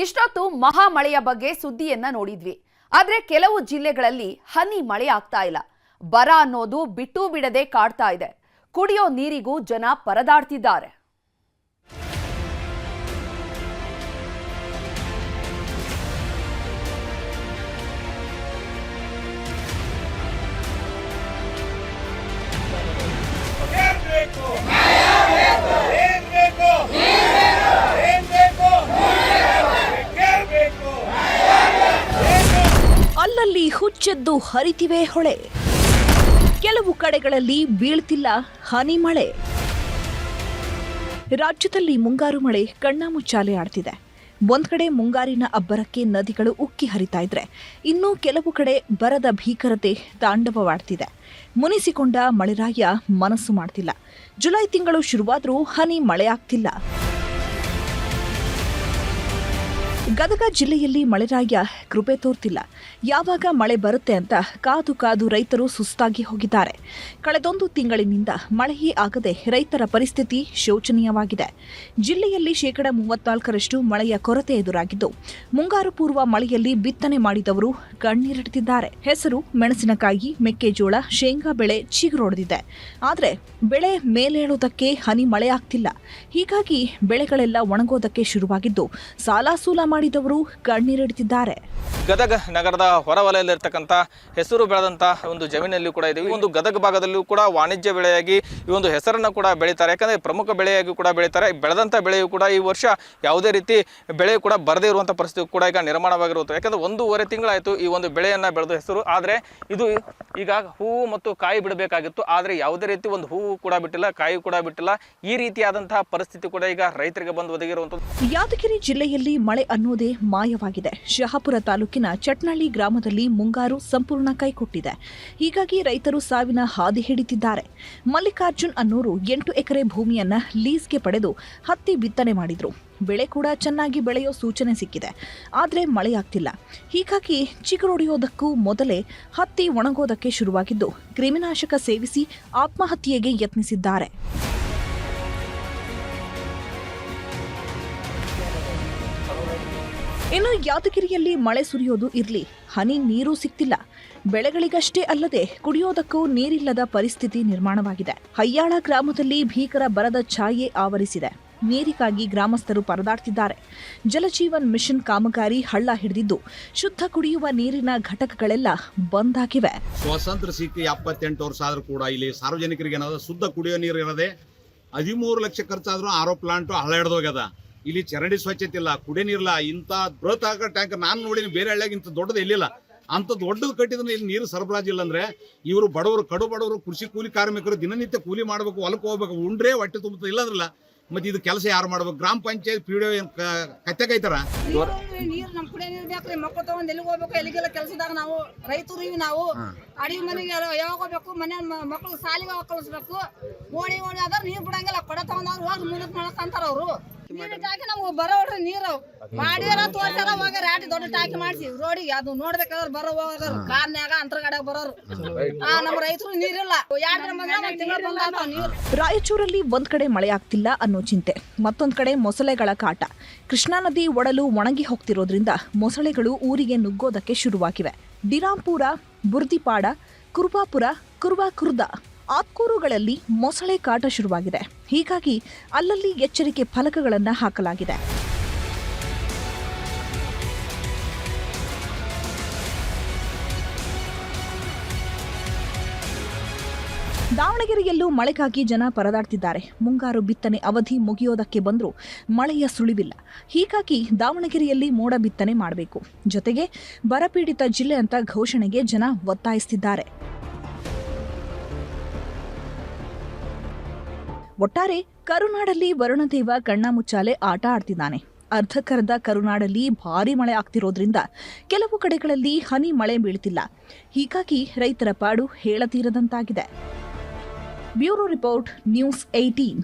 ಇಷ್ಟೊತ್ತು ಮಹಾ ಮಳೆಯ ಬಗ್ಗೆ ಸುದ್ದಿಯನ್ನ ನೋಡಿದ್ವಿ. ಆದ್ರೆ ಕೆಲವು ಜಿಲ್ಲೆಗಳಲ್ಲಿ ಹನಿ ಮಳೆ ಆಗ್ತಾ ಇಲ್ಲ. ಬರ ಅನ್ನೋದು ಬಿಟ್ಟು ಬಿಡದೆ ಕಾಡ್ತಾ ಇದೆ. ಕುಡಿಯೋ ನೀರಿಗೂ ಜನ ಪರದಾಡ್ತಿದ್ದಾರೆ. ಅಲ್ಲಲ್ಲಿ ಹುಚ್ಚೆದ್ದು ಹರಿತಿವೆ ಹೊಳೆ. ಕೆಲವು ಕಡೆಗಳಲ್ಲಿ ಬೀಳ್ತಿಲ್ಲ ಹನಿ ಮಳೆ. ರಾಜ್ಯದಲ್ಲಿ ಮುಂಗಾರು ಮಳೆ ಕಣ್ಣಾಮುಚ್ಚಾಲೆ ಆಡ್ತಿದೆ. ಒಂದ್ ಕಡೆ ಮುಂಗಾರಿನ ಅಬ್ಬರಕ್ಕೆ ನದಿಗಳು ಉಕ್ಕಿ ಹರಿತಾ ಇದ್ರೆ, ಇನ್ನೂ ಕೆಲವು ಕಡೆ ಬರದ ಭೀಕರತೆ ತಾಂಡವವಾಡ್ತಿದೆ. ಮುನಿಸಿಕೊಂಡ ಮಳೆರಾಯ ಮನಸ್ಸು ಮಾಡ್ತಿಲ್ಲ. ಜುಲೈ ತಿಂಗಳು ಶುರುವಾದ್ರೂ ಹನಿ ಮಳೆ ಆಗ್ತಿಲ್ಲ. ಗದಗ ಜಿಲ್ಲೆಯಲ್ಲಿ ಮಳೆರಾಯ ಕೃಪೆ ತೋರ್ತಿಲ್ಲ. ಯಾವಾಗ ಮಳೆ ಬರುತ್ತೆ ಅಂತ ಕಾದು ಕಾದು ರೈತರು ಸುಸ್ತಾಗಿ ಹೋಗಿದ್ದಾರೆ. ಕಳೆದೊಂದು ತಿಂಗಳಿನಿಂದ ಮಳೆಯೇ ಆಗದೆ ರೈತರ ಪರಿಸ್ಥಿತಿ ಶೋಚನೀಯವಾಗಿದೆ. ಜಿಲ್ಲೆಯಲ್ಲಿ 34% ಮಳೆಯ ಕೊರತೆ ಎದುರಾಗಿದ್ದು, ಮುಂಗಾರು ಪೂರ್ವ ಮಳೆಯಲ್ಲಿ ಬಿತ್ತನೆ ಮಾಡಿದವರು ಕಣ್ಣೀರಿಡ್ತಿದ್ದಾರೆ. ಹೆಸರು, ಮೆಣಸಿನಕಾಯಿ, ಮೆಕ್ಕೆಜೋಳ, ಶೇಂಗಾ ಬೆಳೆ ಚಿಗುರೊಡೆದಿದೆ. ಆದರೆ ಬೆಳೆ ಮೇಲೇಳೋದಕ್ಕೆ ಹನಿ ಮಳೆ ಆಗ್ತಿಲ್ಲ. ಹೀಗಾಗಿ ಬೆಳೆಗಳೆಲ್ಲ ಒಣಗೋದಕ್ಕೆ ಶುರುವಾಗಿದ್ದು, ಸಾಲ ಮಾಡಿದವರು ಕಣ್ಣೀರಿಡ್ತಿದ್ದಾರೆ. ಗದಗ ನಗರದ ಹೊರವಲಯದಲ್ಲಿರ್ತಕ್ಕಂಥ ಹೆಸರು ಬೆಳೆದಂಥ ಒಂದು ಜಮೀನಲ್ಲಿ ಕೂಡ ಇದೀವಿ. ಒಂದು ಗದಗ ಭಾಗದಲ್ಲೂ ಕೂಡ ವಾಣಿಜ್ಯ ಬೆಳೆಯಾಗಿ ಈ ಒಂದು ಹೆಸರನ್ನು ಕೂಡ ಬೆಳೀತಾರೆ. ಯಾಕಂದರೆ ಪ್ರಮುಖ ಬೆಳೆಯಾಗಿ ಕೂಡ ಬೆಳೀತಾರೆ. ಬೆಳೆದಂಥ ಬೆಳೆಯು ಕೂಡ ಈ ವರ್ಷ ಯಾವುದೇ ರೀತಿ ಬೆಳೆ ಕೂಡ ಬರದೇ ಇರುವಂಥ ಪರಿಸ್ಥಿತಿ ಕೂಡ ಈಗ ನಿರ್ಮಾಣವಾಗಿರುತ್ತೆ. ಯಾಕಂದರೆ 1.5 ತಿಂಗಳಾಯಿತು ಈ ಒಂದು ಬೆಳೆಯನ್ನು ಬೆಳೆದು ಹೆಸರು. ಆದರೆ ಇದು ಈಗ ಹೂವು ಮತ್ತು ಕಾಯಿ ಬಿಡಬೇಕಾಗಿತ್ತು. ಆದರೆ ಯಾವುದೇ ರೀತಿ ಒಂದು ಹೂವು ಕೂಡ ಬಿಟ್ಟಿಲ್ಲ, ಕಾಯಿ ಕೂಡ ಬಿಟ್ಟಿಲ್ಲ. ಈ ರೀತಿಯಾದಂತಹ ಪರಿಸ್ಥಿತಿ ಕೂಡ ಈಗ ರೈತರಿಗೆ ಬಂದು ಒದಗಿರುವಂಥದ್ದು. ಯಾದಗಿರಿ ಜಿಲ್ಲೆಯಲ್ಲಿ ಮಳೆ ಅನ್ನೋದೇ ಮಾಯವಾಗಿದೆ. ಶಹಾಪುರ ತಾಲೂಕಿನ ಚಟ್ನಳ್ಳಿ ಗ್ರಾಮದಲ್ಲಿ ಮುಂಗಾರು ಸಂಪೂರ್ಣ ಕೈಕೊಟ್ಟಿದೆ. ಹೀಗಾಗಿ ರೈತರು ಸಾವಿನ ಹಾದಿ ಹಿಡಿತಿದ್ದಾರೆ. ಮಲ್ಲಿಕಾರ್ಜುನ್ ಅನ್ನೋರು 8 ಎಕರೆ ಭೂಮಿಯನ್ನ ಲೀಸ್ಗೆ ಪಡೆದು ಹತ್ತಿ ಬಿತ್ತನೆ ಮಾಡಿದ್ರು. ಬೆಳೆ ಕೂಡ ಚೆನ್ನಾಗಿ ಬೆಳೆಯೋ ಸೂಚನೆ ಸಿಕ್ಕಿದೆ. ಆದರೆ ಮಳೆಯಾಗ್ತಿಲ್ಲ. ಹೀಗಾಗಿ ಚಿಗುರೊಡೆಯೋದಕ್ಕೂ ಮೊದಲೇ ಹತ್ತಿ ಒಣಗೋದಕ್ಕೆ ಶುರುವಾಗಿದ್ದು, ಕ್ರಿಮಿನಾಶಕ ಸೇವಿಸಿ ಆತ್ಮಹತ್ಯೆಗೆ ಯತ್ನಿಸಿದ್ದಾರೆ. ಇನ್ನು ಯಾದಗಿರಿಯಲ್ಲಿ ಮಳೆ ಸುರಿಯೋದು ಇರ್ಲಿ, ಹನಿ ನೀರು ಸಿಗ್ತಿಲ್ಲ. ಬೆಳೆಗಳಿಗಷ್ಟೇ ಅಲ್ಲದೆ ಕುಡಿಯೋದಕ್ಕೂ ನೀರಿಲ್ಲದ ಪರಿಸ್ಥಿತಿ ನಿರ್ಮಾಣವಾಗಿದೆ. ಹಯ್ಯಾಳ ಗ್ರಾಮದಲ್ಲಿ ಭೀಕರ ಬರದ ಛಾಯೆ ಆವರಿಸಿದೆ. ನೀರಿಗಾಗಿ ಗ್ರಾಮಸ್ಥರು ಪರದಾಡ್ತಿದ್ದಾರೆ. ಜಲಜೀವನ್ ಮಿಷನ್ ಕಾಮಗಾರಿ ಹಳ್ಳ ಹಿಡಿದಿದ್ದು, ಶುದ್ಧ ಕುಡಿಯುವ ನೀರಿನ ಘಟಕಗಳೆಲ್ಲ ಬಂದ್ ಆಗಿವೆ. ಸ್ವಾತಂತ್ರ್ಯ ಸಿಕ್ಕಿ 78 ವರ್ಷ ಆದ್ರೂ ಕೂಡ ಇಲ್ಲಿ ಸಾರ್ವಜನಿಕರಿಗೆ ಏನಾದ್ರು ಶುದ್ಧ ಕುಡಿಯೋ ನೀರು ಇರದೆ 13 ಲಕ್ಷ ಖರ್ಚಾದ್ರೂ ಆರೋ ಪ್ಲಾಂಟ್ ಹಳ್ಳ ಹಿಡ್ದೋಗ್ಯದ. ಇಲ್ಲಿ ಚರಂಡಿ ಸ್ವಚ್ಛತೆ ಇಲ್ಲ, ಕುಡಿಯ ನೀರಿಲ್ಲ. ಇಂಥ ಬೃಹತ್ ಆಗ ಟ್ಯಾಂಕರ್ ನಾನು ನೋಡಿನಿ, ಬೇರೆ ಹಳ್ಳಿಯಾಗ ಇಂಥ ದೊಡ್ಡದು ಎಲ್ಲಿಲ್ಲ. ಅಂಥ ದೊಡ್ಡದು ಕಟ್ಟಿದ್ರೆ ಇಲ್ಲಿ ನೀರು ಸರಬರಾಜು ಇಲ್ಲ ಅಂದ್ರೆ ಇವರು ಬಡವರು, ಕಡು ಬಡವರು, ಕೃಷಿ ಕೂಲಿ ಕಾರ್ಮಿಕರು ದಿನನಿತ್ಯ ಕೂಲಿ ಮಾಡಬೇಕು, ಹೊಲಕ್ಕೆ ಹೋಗ್ಬೇಕು, ಉಂಡ್ರೆ ಹೊಟ್ಟೆ ತುಂಬುತ್ತೆ. ಇಲ್ಲಂದ್ರಲ್ಲ ಮತ್ತೆ ಇದು ಕೆಲಸ ಯಾರು ಮಾಡ್ಬೇಕು? ಗ್ರಾಮ ಪಂಚಾಯತ್ ಪಿಡಿಒ ಕತ್ತೆ ಕೈತಾರ. ನೀರು ನಮ್ ಕುಡಿಯೋ ನೀರು ಬೇಕ್ರಿ. ಮಕ್ಕಳು ತಗೊಂಡ್ ಎಲ್ಲಿಗೆ ಹೋಗ್ಬೇಕು? ಎಲ್ಲಿಗೆಲ್ಲ ಕೆಲಸದಾಗ ನಾವು ರೈತರು ನಾವು ಅಡಿಗೆ ಮನೆಗೆ ಯಾವಾಗ ಹೋಗ್ಬೇಕು? ಮನೆ ಮಕ್ಕಳು ಸಾಲಿಗೆ ಕಳಿಸ್ಬೇಕು. ಓಡಿ ಆದ್ರ ನೀರ್ ಬಿಡಂಗಿಲ್ಲ. ಕೊಡ ತಗೊಂಡವ್ರು ಹೋಗಿ ಮುಂದಕ್ಕೆ ಮಾಡಕ್ಕಂತಾರ ಅವರು. ನೀರು ಟಾಕಿ ನಮ್ಗೆ ಬರೋಳ್ರಿ. ನೀರು ಮಾಡಿದಾರ ತೋರ್ಸಾರ ಹೋಗ ರಾಟಿ ದೊಡ್ಡ ಟಾಕಿ ಮಾಡಿಸಿ ರೋಡಿಗೆ ಅದು ನೋಡ್ಬೇಕಾದ್ರೆ ಬರೋ ಹೋಗೋರು ಕಾರ್ನ್ಯಾಗ ಅಂತರ್ಗಡೆಗೆ ಬರೋರು. ನಮ್ಮ ರೈತರು ನೀರಿಲ್ಲ. 2 ತಿಂಗಳು ಬಂದ ನೀರು. ರಾಯಚೂರಲ್ಲಿ ಒಂದ್ ಕಡೆ ಮಳೆ ಆಗ್ತಿಲ್ಲ ಅನ್ನೋ ಚಿಂತೆ, ಮತ್ತೊಂದ್ ಕಡೆ ಮೊಸಳೆಗಳ ಕಾಟ. ಕೃಷ್ಣಾ ನದಿ ಒಡಲು ಒಣಗಿ ಹೋಗ್ತಿರೋದ್ರಿಂದ ಮೊಸಳೆಗಳು ಊರಿಗೆ ನುಗ್ಗೋದಕ್ಕೆ ಶುರುವಾಗಿವೆ. ಡಿರಾಂಪುರ, ಬುರ್ದಿಪಾಡ, ಕುರುಬಾಪುರ, ಕುರ್ದ ಆತ್ಕೂರುಗಳಲ್ಲಿ ಮೊಸಳೆ ಕಾಟ ಶುರುವಾಗಿದೆ. ಹೀಗಾಗಿ ಅಲ್ಲಲ್ಲಿ ಎಚ್ಚರಿಕೆ ಫಲಕಗಳನ್ನು ಹಾಕಲಾಗಿದೆ. ದಾವಣಗೆರೆಯಲ್ಲೂ ಮಳೆಗಾಗಿ ಜನ ಪರದಾಡ್ತಿದ್ದಾರೆ. ಮುಂಗಾರು ಬಿತ್ತನೆ ಅವಧಿ ಮುಗಿಯೋದಕ್ಕೆ ಬಂದರೂ ಮಳೆಯ ಸುಳಿವಿಲ್ಲ. ಹೀಗಾಗಿ ದಾವಣಗೆರೆಯಲ್ಲಿ ಮೋಡ ಬಿತ್ತನೆ ಮಾಡಬೇಕು. ಜೊತೆಗೆ ಬರಪೀಡಿತ ಜಿಲ್ಲೆ ಅಂತ ಘೋಷಣೆಗೆ ಜನ ಒತ್ತಾಯಿಸುತ್ತಿದ್ದಾರೆ. ಒಟ್ಟಾರೆ ಕರುನಾಡಲ್ಲಿ ವರುಣದೇವ ಕಣ್ಣಾಮುಚ್ಚಾಲೆ ಆಟ ಆಡ್ತಿದ್ದಾನೆ. ಅರ್ಧಕ್ಕರ್ಧ ಕರುನಾಡಲ್ಲಿ ಭಾರೀ ಮಳೆ ಆಗ್ತಿರೋದ್ರಿಂದ ಕೆಲವು ಕಡೆಗಳಲ್ಲಿ ಹನಿ ಮಳೆ ಬೀಳ್ತಿಲ್ಲ. ಹೀಗಾಗಿ ರೈತರ ಪಾಡು ಹೇಳತೀರದಂತಾಗಿದೆ. Bureau report, news 18.